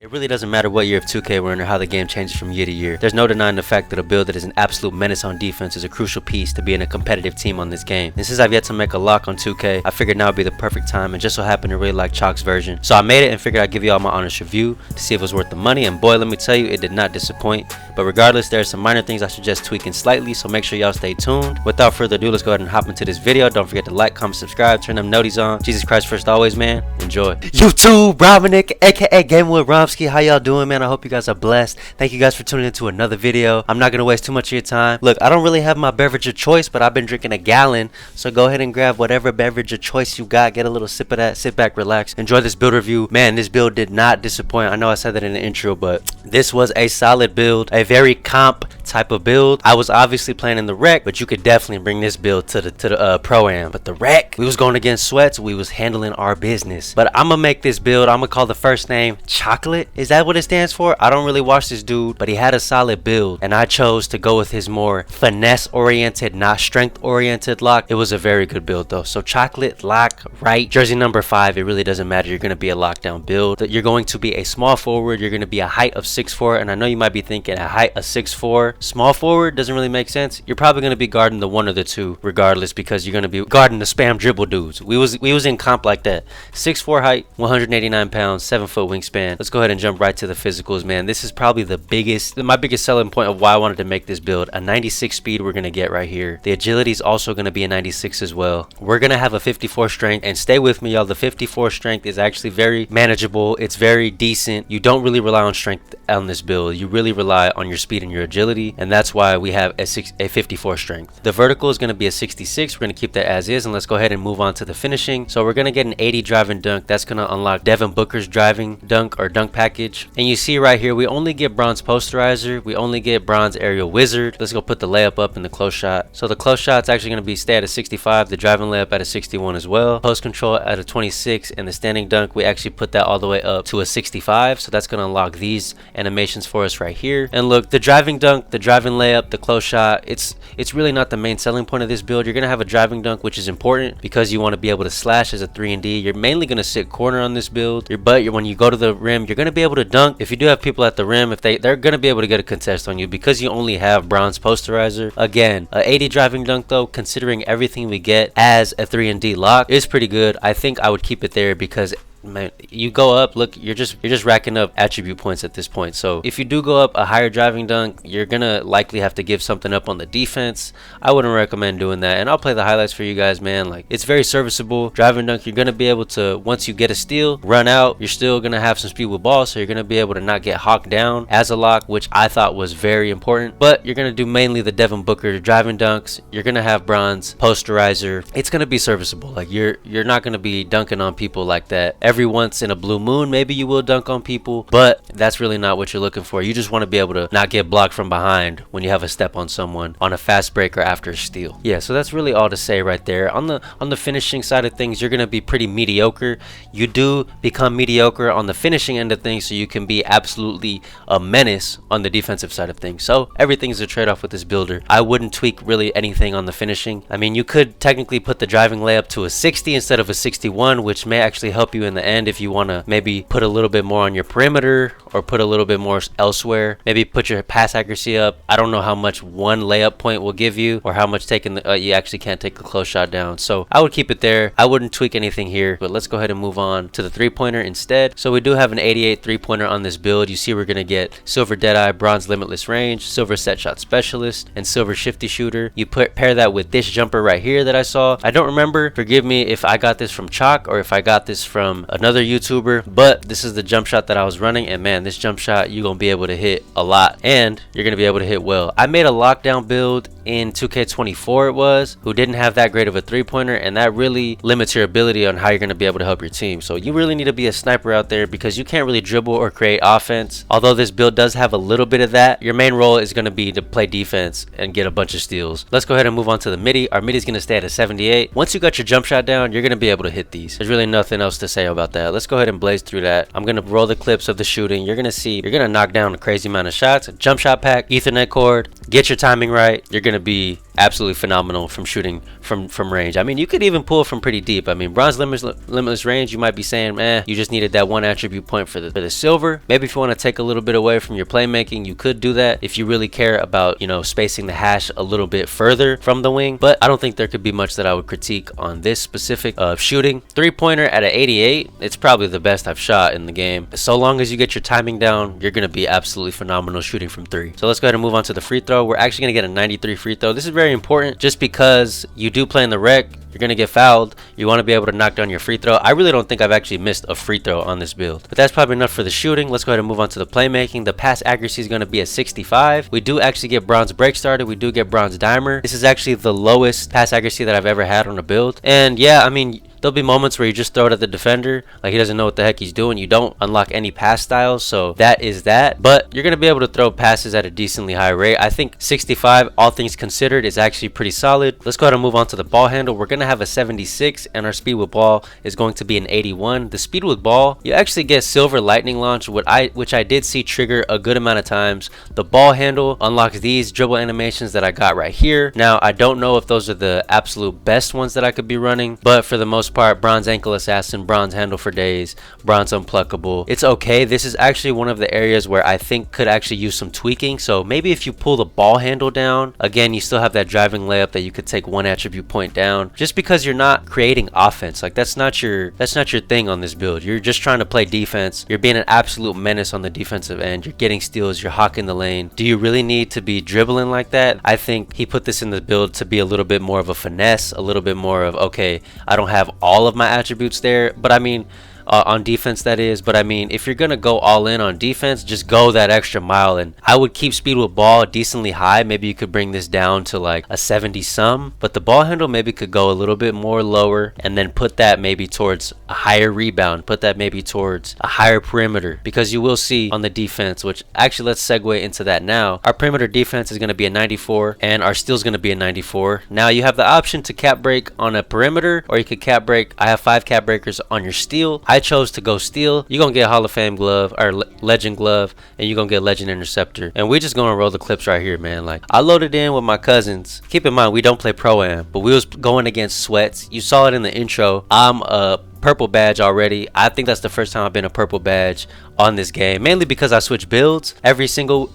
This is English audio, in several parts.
It really doesn't matter what year of 2K we're in or how the game changes from year to year. There's no denying the fact that a build that is an absolute menace on defense is a crucial piece to being a competitive team on this game. And since I've yet to make a lock on 2K, I figured now would be the perfect time, and just so happened to really like Choc'S version. So I made it and figured I'd give you all my honest review to see if it was worth the money, and boy, let me tell you, it did not disappoint. But regardless, there are some minor things I suggest tweaking slightly, so make sure y'all stay tuned. Without further ado, let's go ahead and hop into this video. Don't forget to like, comment, subscribe, turn them noties on. Jesus Christ first always, man. Enjoy. YouTube, Dominic, aka Game with Romsky. How y'all doing, man? I hope you guys are blessed. Thank you guys for tuning into another video. I'm not gonna waste too much of your time. Look, I don't really have my beverage of choice, but I've been drinking a gallon, so go ahead and grab whatever beverage of choice you got. Get a little sip of that, sit back, relax, enjoy this build review. Man, this build did not disappoint. I know I said that in the intro, but this was a solid build, a very comp type of build. I was obviously playing in the rec, but you could definitely bring this build to the pro-am. But the rec, we was going against sweats, we was handling our business. But I'm gonna make this build, I'm gonna call the first name Chocolate. Is that what it stands for? I don't really watch this dude, but he had a solid build, and I chose to go with his more finesse oriented, not strength oriented lock. It was a very good build though. So Chocolate, lock, right, jersey number 5. It really doesn't matter. You're gonna be a lockdown build. You're going to be a small forward. You're gonna be a height of 6'4", and I know you might be thinking a height of 6'4". Small forward doesn't really make sense. You're probably gonna be guarding the 1 or the 2 regardless, because you're gonna be guarding the spam dribble dudes. We was in comp like that. 6'4" height, 189 pounds, 7-foot wingspan. Let's go ahead and jump right to the physicals, man. This is probably my biggest selling point of why I wanted to make this build. A 96 speed we're gonna get right here. The agility is also gonna be a 96 as well. We're gonna have a 54 strength, and stay with me, y'all. The 54 strength is actually very manageable. It's very decent. You don't really rely on strength on this build. You really rely on your speed and your agility, and that's why we have a 54 strength. The vertical is gonna be a 66. We're gonna keep that as is, and let's go ahead and move on to the finishing. So we're gonna get an 80 driving dunk. That's gonna unlock Devin Booker's driving dunk or dunk package. And you see right here, we only get bronze posterizer, we only get bronze aerial wizard. Let's go put the layup up in the close shot. So the close shot's actually going to be stay at a 65, the driving layup at a 61 as well, post control at a 26, and the standing dunk we actually put that all the way up to a 65. So that's going to unlock these animations for us right here. And look, the driving dunk, the driving layup, the close shot, it's really not the main selling point of this build. You're going to have a driving dunk, which is important because you want to be able to slash as a 3 and D. You're mainly going to sit corner on this build. When you go to the rim, you're going to be able to dunk. If you do have people at the rim, if they're going to be able to get a contest on you because you only have bronze posterizer. Again, a 80 driving dunk though, considering everything we get as a 3 and D lock, is pretty good. I think I would keep it there because, man, you go up, look, you're just racking up attribute points at this point. So if you do go up a higher driving dunk, you're gonna likely have to give something up on the defense. I wouldn't recommend doing that, and I'll play the highlights for you guys, man. Like, it's very serviceable. Driving dunk, you're gonna be able to, once you get a steal, run out. You're still gonna have some speed with ball, so you're gonna be able to not get hawked down as a lock, which I thought was very important. But you're gonna do mainly the Devin Booker driving dunks. You're gonna have bronze posterizer. It's gonna be serviceable. Like, you're not gonna be dunking on people like that every once in a blue moon. Maybe you will dunk on people, but that's really not what you're looking for. You just want to be able to not get blocked from behind when you have a step on someone on a fast break or after a steal. Yeah, so that's really all to say right there. On the finishing side of things, you're going to be pretty mediocre. You do become mediocre on the finishing end of things, so you can be absolutely a menace on the defensive side of things. So everything's a trade-off with this builder. I wouldn't tweak really anything on the finishing. I mean, you could technically put the driving layup to a 60 instead of a 61, which may actually help you in the end if you want to maybe put a little bit more on your perimeter or put a little bit more elsewhere. Maybe put your pass accuracy up. I don't know how much one layup point will give you, or how much taking you actually can't take a close shot down. So I would keep it there. I wouldn't tweak anything here, but let's go ahead and move on to the 3-pointer instead. So we do have an 88 3-pointer on this build. You see we're going to get silver deadeye, bronze limitless range, silver set shot specialist, and silver shifty shooter. You pair that with this jumper right here that I saw. I don't remember, forgive me if I got this from Choc or if I got this from another YouTuber, but this is the jump shot that I was running, and man, this jump shot you're gonna be able to hit a lot, and you're gonna be able to hit well. I made a lockdown build in 2K24 it was, who didn't have that great of a 3-pointer, and that really limits your ability on how you're gonna be able to help your team. So you really need to be a sniper out there because you can't really dribble or create offense. Although this build does have a little bit of that, your main role is gonna be to play defense and get a bunch of steals. Let's go ahead and move on to the midi. Our midi is gonna stay at a 78. Once you got your jump shot down, you're gonna be able to hit these. There's really nothing else to say about that. Let's go ahead and blaze through that. I'm gonna roll the clips of the shooting. You're gonna see you're gonna knock down a crazy amount of shots. Jump shot pack, Ethernet cord, get your timing right. You're gonna be absolutely phenomenal from shooting from range. I mean, you could even pull from pretty deep. I mean, bronze limitless range, you might be saying, you just needed that one attribute point for the silver. Maybe if you want to take a little bit away from your playmaking, you could do that if you really care about, you know, spacing the hash a little bit further from the wing. But I don't think there could be much that I would critique on this specific shooting. 3-pointer at an 88, it's probably the best I've shot in the game. So long as you get your timing down, you're gonna be absolutely phenomenal shooting from 3. So let's go ahead and move on to the free throw. We're actually gonna get a 93 free throw. This is very important just because you do play in the rec, you're gonna get fouled, you want to be able to knock down your free throw. I really don't think I've actually missed a free throw on this build, but that's probably enough for the shooting. Let's go ahead and move on to the playmaking. The pass accuracy is going to be at 65. We do actually get bronze break started, we do get bronze dimer. This is actually the lowest pass accuracy that I've ever had on a build. And yeah, I mean, there'll be moments where you just throw it at the defender, like he doesn't know what the heck he's doing. You don't unlock any pass styles, so that is that. But you're going to be able to throw passes at a decently high rate. I think 65, all things considered, is actually pretty solid. Let's go ahead and move on to the ball handle. We're going to have a 76, and our speed with ball is going to be an 81. The speed with ball, you actually get silver lightning launch, which I did see trigger a good amount of times. The ball handle unlocks these dribble animations that I got right here. Now, I don't know if those are the absolute best ones that I could be running, but for the most part, bronze ankle assassin, bronze handle for days, bronze unpluckable, it's okay. This is actually one of the areas where I think could actually use some tweaking. So maybe if you pull the ball handle down, again, you still have that driving layup that you could take one attribute point down, just because you're not creating offense. Like that's not your thing on this build. You're just trying to play defense. You're being an absolute menace on the defensive end. You're getting steals, you're hawking the lane. Do you really need to be dribbling like that? I think he put this in the build to be a little bit more of a finesse, a little bit more of, okay, I don't have all of my attributes there, but I mean, on defense that is. But I mean, if you're gonna go all in on defense, just go that extra mile. And I would keep speed with ball decently high. Maybe you could bring this down to like a 70 some, but the ball handle maybe could go a little bit more lower, and then put that maybe towards a higher rebound, put that maybe towards a higher perimeter, because you will see on the defense, which actually let's segue into that now. Our perimeter defense is going to be a 94, and our steal is going to be a 94. Now you have the option to cap break on a perimeter, or you could cap break. I have 5 cap breakers on your steal. I chose to go steal. You're gonna get Hall of Fame glove or legend glove, and you're gonna get legend interceptor. And we're just gonna roll the clips right here, man. Like, I loaded in with my cousins. Keep in mind, we don't play pro-am, but we was going against Sweats. You saw it in the intro. I'm a purple badge already. I think that's the first time I've been a purple badge on this game, mainly because I switch builds every single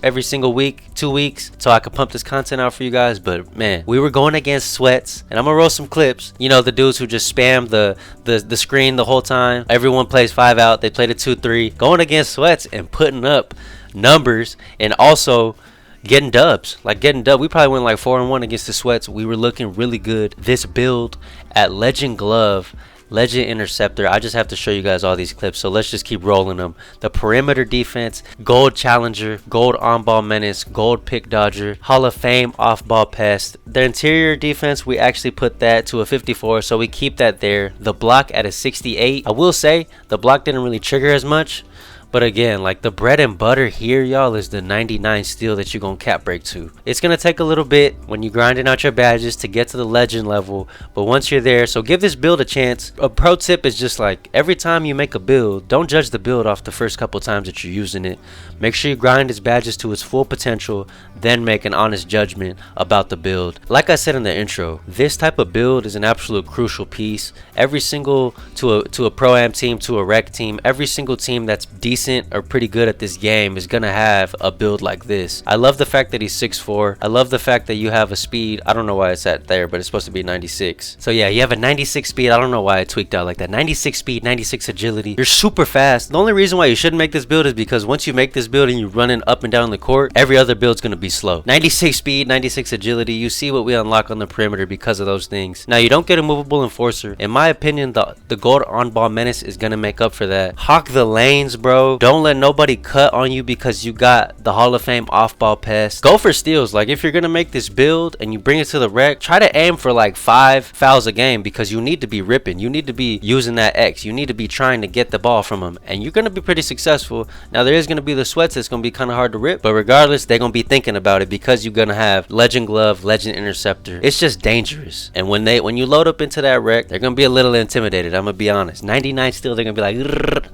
week, 2 weeks, so I could pump this content out for you guys. But man, we were going against Sweats, and I'm gonna roll some clips. You know, the dudes who just spam the screen the whole time. Everyone plays 5 out, they played a 2-3, going against Sweats and putting up numbers, and also getting dubs. We probably went like 4-1 against the Sweats. We were looking really good. This build at legend glove, legend interceptor, I just have to show you guys all these clips, so let's just keep rolling them. The perimeter defense, gold challenger, gold on-ball menace, gold pick dodger, Hall of Fame off-ball pest. The interior defense, we actually put that to a 54, so we keep that there. The block at a 68. I will say the block didn't really trigger as much, but again, like, the bread and butter here, y'all, is the 99 steal that you're gonna cap break to. It's gonna take a little bit when you're grinding out your badges to get to the legend level, but once you're there, so give this build a chance. A pro tip is just like, every time you make a build, don't judge the build off the first couple times that you're using it. Make sure you grind its badges to its full potential, then make an honest judgment about the build. Like I said in the intro, this type of build is an absolute crucial piece. Every single, to a pro-am team, to a rec team, every single team that's decent or pretty good at this game is gonna have a build like this. I love the fact that he's 6'4". I love the fact that you have a speed, I don't know why it's at there, but it's supposed to be 96. So yeah, you have a 96 speed. I don't know why I tweaked out like that. 96 speed, 96 agility. You're super fast. The only reason why you shouldn't make this build is because once you make this build and you're running up and down the court, every other build's gonna be slow. 96 speed, 96 agility. You see what we unlock on the perimeter because of those things. Now, you don't get a movable enforcer. In my opinion, the gold on-ball menace is gonna make up for that. Hawk the lanes, bro. Don't let nobody cut on you because you got the Hall of Fame off-ball pest. Go for steals. Like, if you're gonna make this build and you bring it to the rec, try to aim for like 5 fouls a game, because you need to be ripping. You need to be using that X. You need to be trying to get the ball from them, and you're gonna be pretty successful. Now, there is gonna be the Sweats that's gonna be kind of hard to rip, but regardless, they're gonna be thinking about it because you're gonna have legend glove, legend interceptor. It's just dangerous. And when you load up into that rec, they're gonna be a little intimidated. I'm gonna be honest. 99 still, they're gonna be like,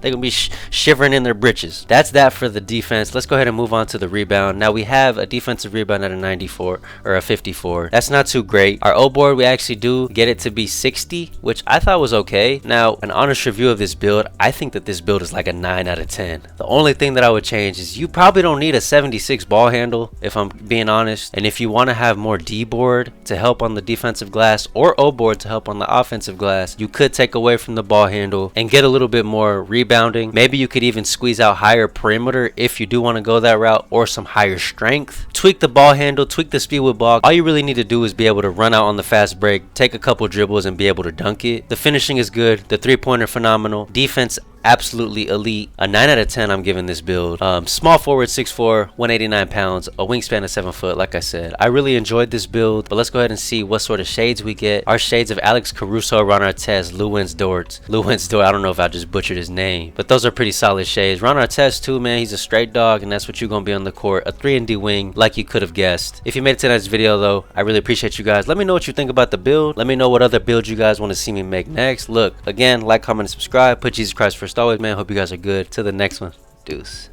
they're gonna be shivering in their britches. That's that for the defense. Let's go ahead and move on to the rebound. Now we have a defensive rebound at a 94 or a 54. That's not too great. Our O board, we actually do get it to be 60, which I thought was okay. Now, an honest review of this build, I think that this build is like a 9 out of 10. The only thing that I would change is you probably don't need a 76 ball handle, if I'm being honest. And if you want to have more D board to help on the defensive glass or O board to help on the offensive glass, you could take away from the ball handle and get a little bit more rebounding. Maybe you could even squeeze out higher perimeter if you do want to go that route, or some higher strength. Tweak the ball handle, tweak the speed with ball. All you really need to do is be able to run out on the fast break, take a couple dribbles, and be able to dunk it. The finishing is good. The three-pointer phenomenal. Defense absolutely elite. A 9 out of 10 I'm giving this build. Small forward, 6'4", 189 pounds, a wingspan of 7 foot. Like I said, I really enjoyed this build, but let's go ahead and see what sort of shades we get. Our shades of Alex Caruso, Ron Artest, Dort. I don't know if I just butchered his name, but those are pretty solid shades. Ron Artest too, man, he's a straight dog, and that's what you're gonna be on the court. A 3-and-D wing, like you could have guessed. If you made it to tonight's video though, I really appreciate you guys. Let me know what you think about the build. Let me know what other builds you guys want to see me make next. Look, again, like, comment, and subscribe. Put Jesus Christ first always, man. Hope you guys are good. Till the next one. Deuce.